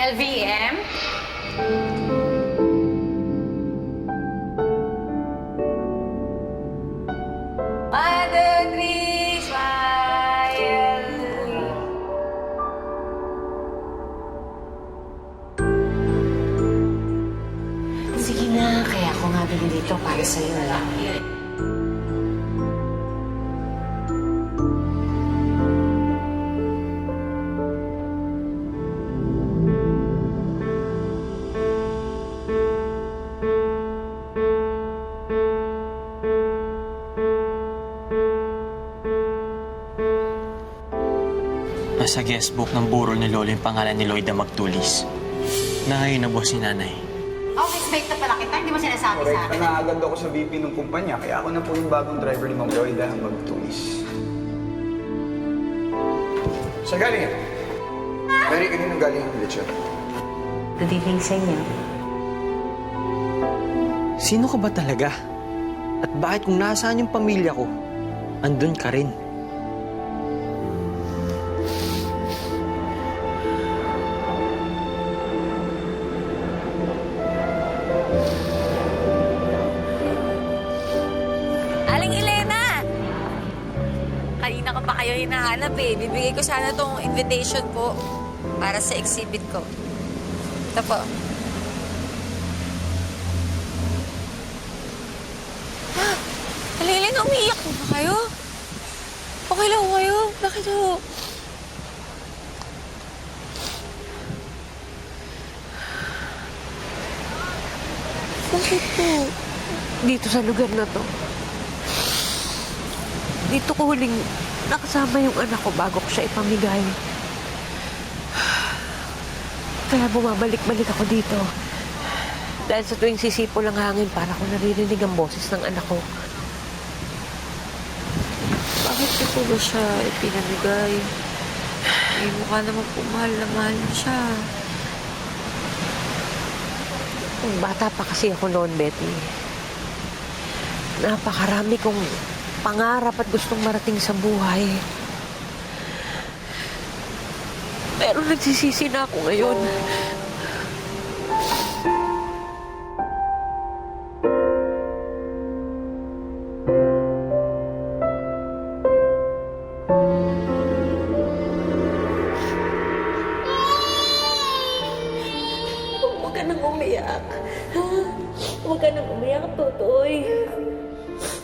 LVM? Mother Three, smile. Sige na, kaya ako nga binili dito para sa'yo. Nasa guestbook ng burol ni Lolo yung pangalan ni Lloyda Magtulis. Na ngayon na boss ni Nanay. Oh, expect na pala kita. Hindi mo sinasabi sa Correct. akin. Naagad ako sa VP ng kumpanya, kaya ako na po yung bagong driver ni Ma'am Lloyda Magtulis. Sa galing yan? Mary, kanino galing ang lechon? Good evening sa inyo. Sino ka ba talaga? At bakit kung nasaan yung pamilya ko, andun ka rin? Aling Elena! Kanina ko pa kayo hinahanap eh. Bibigay ko sana tong invitation po para sa exhibit ko. Ito po. Aling Elena, umiiyak po ba kayo? Okay lang po kayo? Bakit ho? Bakit po? Dito sa lugar na to. Dito ko huling nakasama yung anak ko bago ko siya ipamigay. Kaya bumabalik-balik ako dito. Dahil sa tuwing sisipo ng hangin, para ko naririnig ang boses ng anak ko. Bakit niyo po ba siya ipinamigay? Eh, mukha naman po mahal na mahal niya siya. Bata pa kasi ako noon, Betty. Napakarami kong pangarap at gustong marating sa buhay. Pero nagsisisi na ako ngayon. Huwag ka nang umiyak. Huwag ka nang umiyak, Totoy.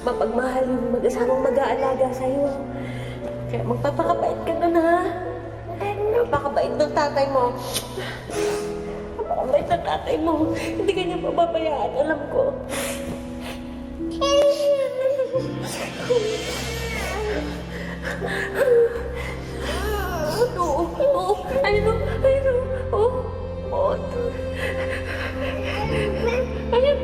Mapagmahal yung mag-asawang mag-aalaga sa'yo. Kaya magpapakabait ka nun, ha? Napakabait ng tatay mo. Napakabait ng tatay mo. Hindi ka niya pababayaan, alam ko. Oo, ayun, oh, oh. Ayun.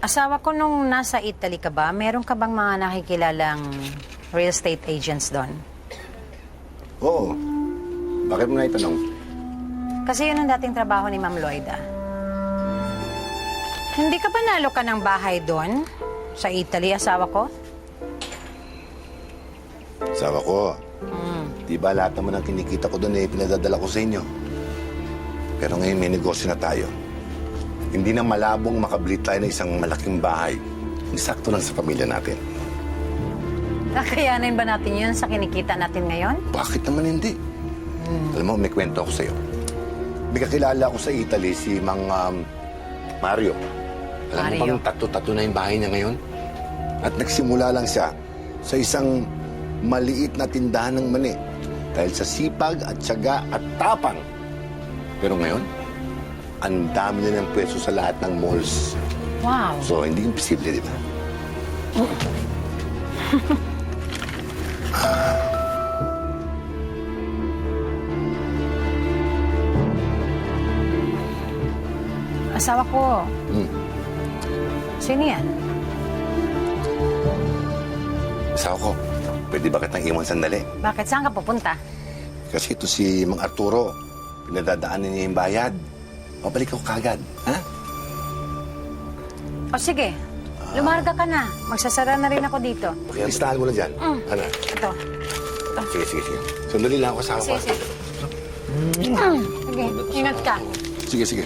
Asawa ko nung nasa Italy ka ba, meron ka bang mga nakikilalang real estate agents doon? Oo. Bakit mo na itanong? Kasi yun ang dating trabaho ni Ma'am Lloyda. Hindi ka ba nalo ka ng bahay doon? Sa Italy, asawa ko? Sawa ko. Di ba lahat naman ang kinikita ko doon pinadadala ko sa inyo? Pero ngayon may negosyo na tayo. Hindi na malabong makabili tayo ng isang malaking bahay. Sakto lang sa pamilya natin. Kakayanin ba natin yun sa kinikita natin ngayon? Bakit naman hindi? Alam mo, may kwento ako sa'yo. May kakilala ako sa Italy, si Mang Mario. Alam mo Mario. bang tato-tato na yung bahay niya ngayon? At nagsimula lang siya sa isang maliit na tindahan ng mani dahil sa sipag at tiyaga at tapang. Pero ngayon, ang dami na ng pwesto sa lahat ng malls. Wow. So, hindi imposible, di ba? Asawa ko. Hmm. Sino yan? Asawa ko, pwede ba kitang iwan sandali? Bakit? Saan ka pupunta? Kasi ito si Mang Arturo. Pinadadaanan niya yung bayad. Pabalik ako kagad, ha? O sige, lumarga ka na. Magsasara na rin ako dito. Okay, listahan mo na dyan. Ano? Ito. Sige. Sandali lang ako sa Sige, ko. sige. Sige, ingat ka. Sige.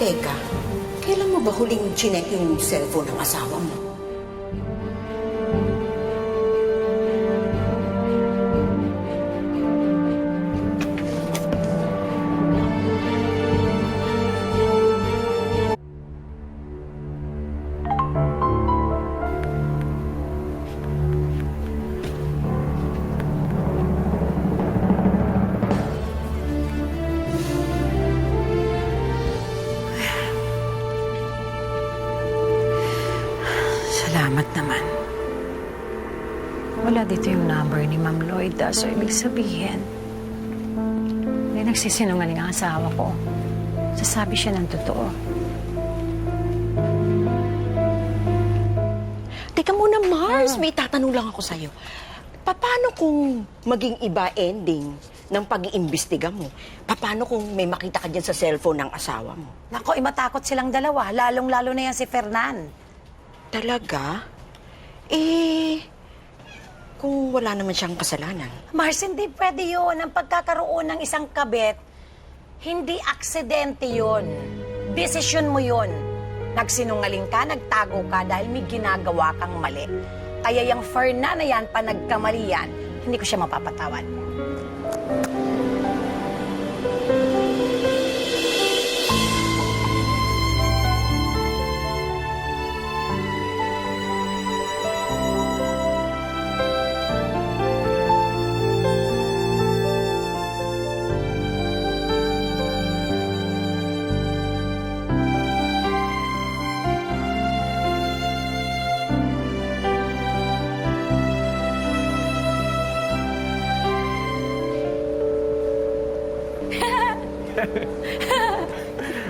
Teka, kailan mo ba huling chinek yung cellphone ng asawa mo? Salamat naman. Wala dito yung number ni Ma'am Lloyda. So, ibig sabihin, may nagsisinungaling ang asawa ko. Sasabi siya ng totoo. Teka muna, Mars, may tatanong lang ako sa'yo. Paano kung maging iba ending ng pag-iimbestiga mo? Paano kung may makita ka dyan sa cellphone ng asawa mo? Nako, matakot silang dalawa. Lalong-lalo na yan si Fernan. Talaga? Kung wala naman siyang kasalanan. Mars, hindi pwede yun. Ang pagkakaroon ng isang kabit, hindi aksidente yun. Desisyon mo yun. Nagsinungaling ka, nagtago ka dahil may ginagawa kang mali. Kaya yung Fernan na yan, pa nagkamali yan, hindi ko siya mapapatawad.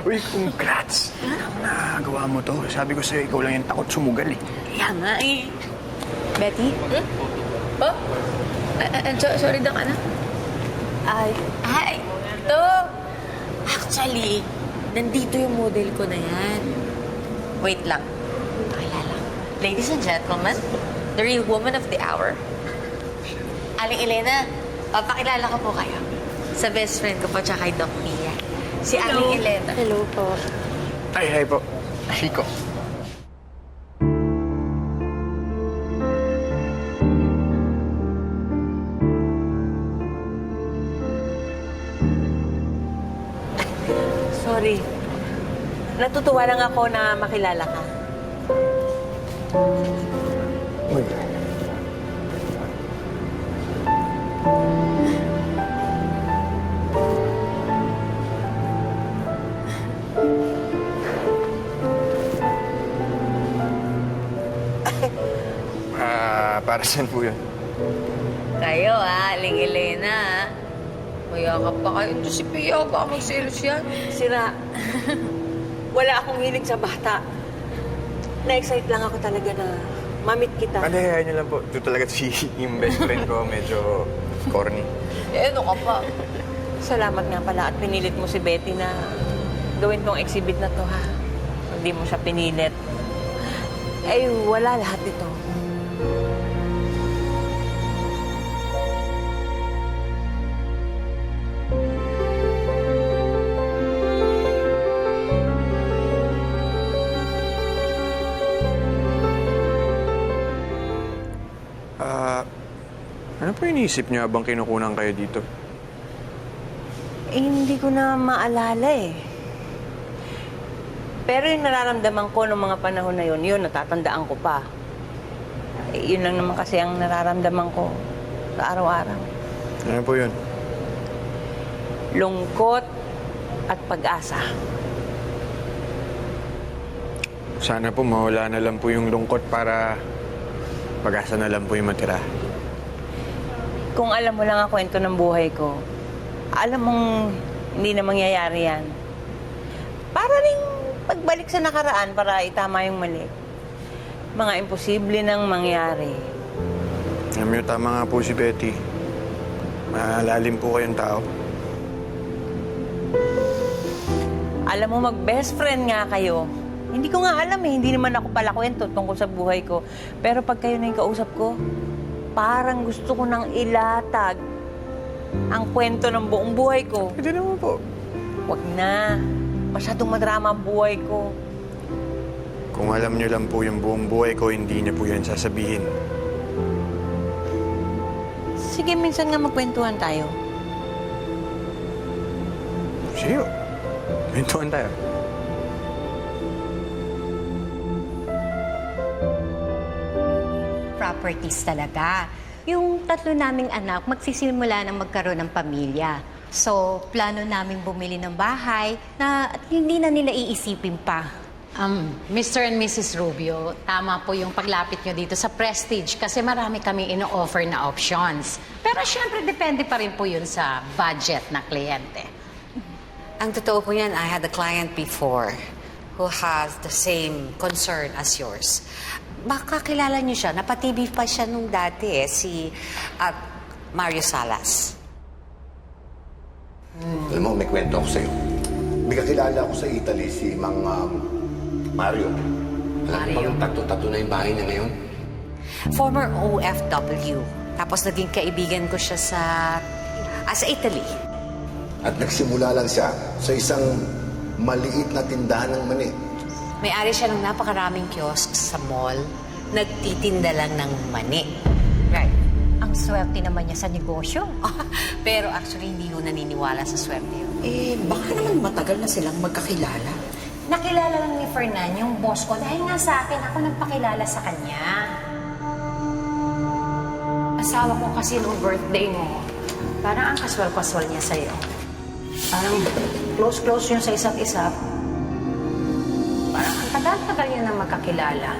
Uy, congrats! Nagawa mo to. Sabi ko sa'yo, ikaw lang yung takot sumugal eh. Kaya nga eh. Betty? Oh? Sorry daw ka na? Ay, ito. Actually, nandito yung model ko na yan. Wait lang. Pakilala. Ladies and gentlemen, the real woman of the hour. Aling Elena, papakilala ko po kayo. Sa best friend ko po, tsaka kay Doc Mia. Si Aling Elena. Hello po. Ay, hi po. Chico. Sorry. Natutuwa lang ako na makilala ka. Uy. Para saan po yun? Kayo Aling Elena. Mayakap pa kayo. Ito si Pia, baka magselos yan. Sira. Wala akong hilig sa bata. Na-excite lang ako talaga na mamit kita. Hayaan niyo lang po. Ito talaga yung best friend ko. Medyo corny. Eh, ano ka pa? Salamat nga pala at pinilit mo si Betty na gawin tong exhibit na to, ha? Hindi mo siya pinilit. Ay, wala lahat ito. Ano po iniisip niyo habang kinukunan kayo dito? Eh, hindi ko na maalala eh. Pero yung nararamdaman ko noong mga panahon na yun, natatandaan ko pa. Eh, yun lang naman kasi ang nararamdaman ko sa araw-araw. Ano po yun? Lungkot at pag-asa. Sana po mawala na lang po yung lungkot para pag-asa na lang po yung matira. Kung alam mo lang ang kwento ng buhay ko, alam mong hindi na mangyayari yan. Para rin pagbalik sa nakaraan para itama yung mali. Mga imposible nang mangyari. Alam niyo, tama nga po si Betty. Malalim po kayong tao. Alam mo, mag-best friend nga kayo. Hindi ko nga alam eh. Hindi naman ako pala kwento tungkol sa buhay ko. Pero pag kayo na yung kausap ko, parang gusto ko nang ilatag ang kwento ng buong buhay ko. Pwede naman po. Huwag na. Masyadong madrama ang buhay ko. Kung alam niyo lang po yung buong buhay ko, hindi niyo po yan sasabihin. Sige, minsan nga magkwentuhan tayo. Sige, kwentuhan tayo. Properties talaga. Yung tatlo naming anak, magsisimula ng magkaroon ng pamilya. So, plano namin bumili ng bahay na hindi na nila iisipin pa. Mr. and Mrs. Rubio, tama po yung paglapit nyo dito sa Prestige kasi marami kami ino-offer na options. Pero syempre, depende pa rin po yun sa budget na kliyente. Ang totoo po yan, I had a client before who has the same concern as yours. Baka kilala niyo siya. Napatibi pa siya nung dati si Mario Salas. Alam mo, may kwento ako sa'yo. May kakilala ako sa Italy, si Mang Mario. Alam mo bang tato-tato na yung bahay niya ngayon? Former OFW. Tapos naging kaibigan ko siya sa Italy. At nagsimula lang siya sa isang maliit na tindahan ng mani. May-ari siya ng napakaraming kiosk sa mall. Nagtitinda lang ng mani. Right. Ang swerte naman niya sa negosyo. Pero actually, hindi ko naniniwala sa swerte yun. Eh, baka naman matagal na silang magkakilala. Nakilala lang ni Fernan yung boss ko dahil nga sa akin, ako nagpakilala sa kanya. Asawa ko kasi nung birthday mo, parang ang kaswal-kaswal niya sa'yo. Parang close-close yun sa isa't isa. Parang ang tagal-tagal niya na magkakilala.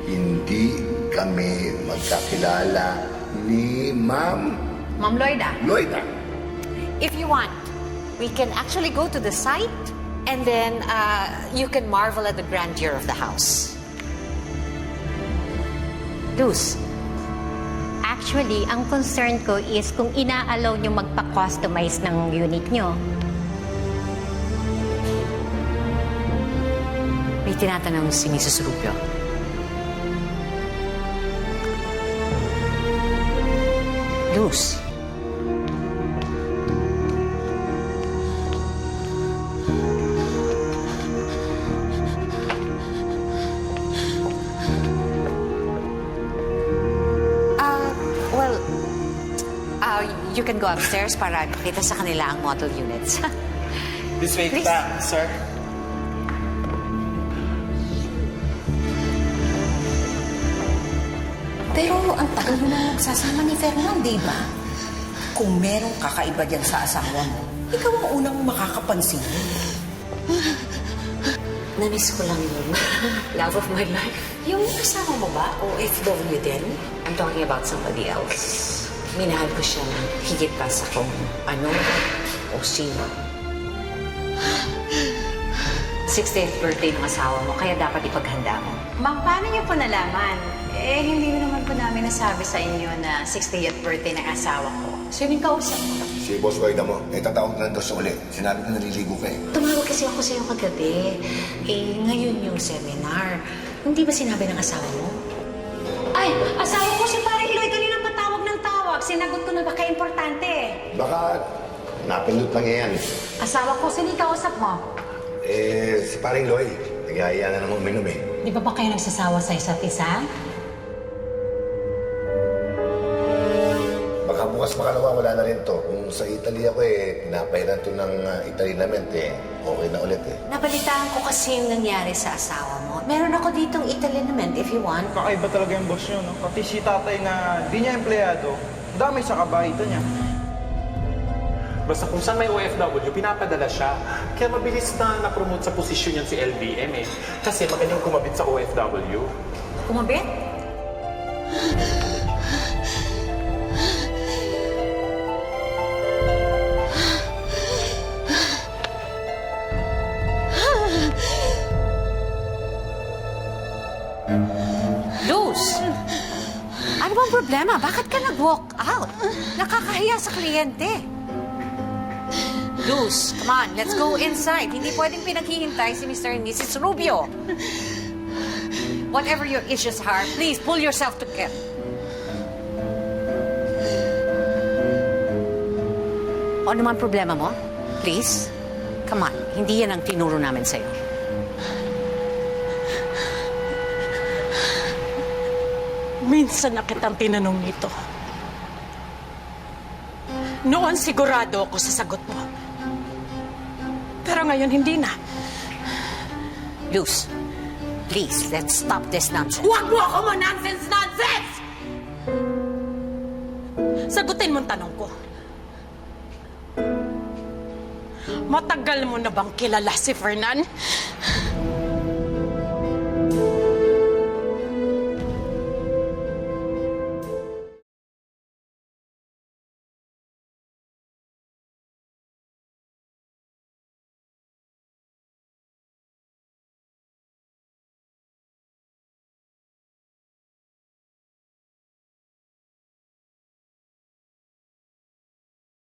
Hindi kami magkakilala ni Ma'am Lloyda. Lloyda. If you want, we can actually go to the site and then you can marvel at the grandeur of the house. Luz, actually, ang concern ko is kung ina-allow nyo magpa-customize ng unit nyo. May tinatanong si Mrs. Rubio. Luz. You can go upstairs para makita sa kanila ang model units. This way, Please. sir. Pero ang tagal mo na nagsasama ni Fernan, di ba? Kung merong kakaiba dyan sa asawa mo, ikaw ang unang makakapansin. Namiss ko lang yun. Love of my life. Yung asawa mo ba? OFW din? I'm talking about somebody else. Minahal ko siya ng higit pa sa kung ano o sino. 60th birthday ng asawa mo, kaya dapat ipaghanda mo. Ma'am, paano niyo po nalaman? Eh, hindi naman po namin nasabi sa inyo na 60th birthday ng asawa ko. Sino yung kausap mo? Si Boss Lloyda mo, tatawag na lang daw siya ulit. Sinabi ko naliligo ka eh. Tumawag kasi ako sa'yo kagabi. Eh, ngayon yung seminar. Hindi ba sinabi ng asawa mo? Ay, asawa ko si Paring Lloyd kanina patawag ng tawag. Sinagot ko na baka importante. Baka napindot lang yan. Asawa ko, sino yung kausap mo? Si Paring Loy, nag-iaya na naman uminom eh. Di ba kayo nagsasawa sa isa't isa? bukas makalawa, wala na rin to. Kung sa Italy ako pinapahiran to ng Italianament okay na ulit Nabalitaan ko kasi yung nangyari sa asawa mo. Meron ako ditong Italianament if you want. Kakaiba talaga yung boss niyo, no? Pati si tatay na di niya empleyado, damay sa kabahita niya. Basta kung saan may OFW, pinapadala siya. Kaya mabilis na na-promote sa posisyon yan si LBM Kasi magaling kumabit sa OFW. Kumabit? Luz! Ano bang problema? Bakit ka nag-walk out? Nakakahiya sa kliyente. Luz, come on, let's go inside. Hindi pwedeng pinaghihintay si Mr. and Mrs. Rubio. Whatever your issues are, please pull yourself together. O naman problema mo? Please? Come on, hindi yan ang tinuro namin sa'yo. Minsan na kitang tinanong nito. Noon sigurado ako sa sagot mo. Pero ngayon hindi na. Luz, please, let's stop this nonsense. Huwag mo ako mo nonsense! Sagutin mo ang tanong ko. Matagal mo na bang kilala si Fernan?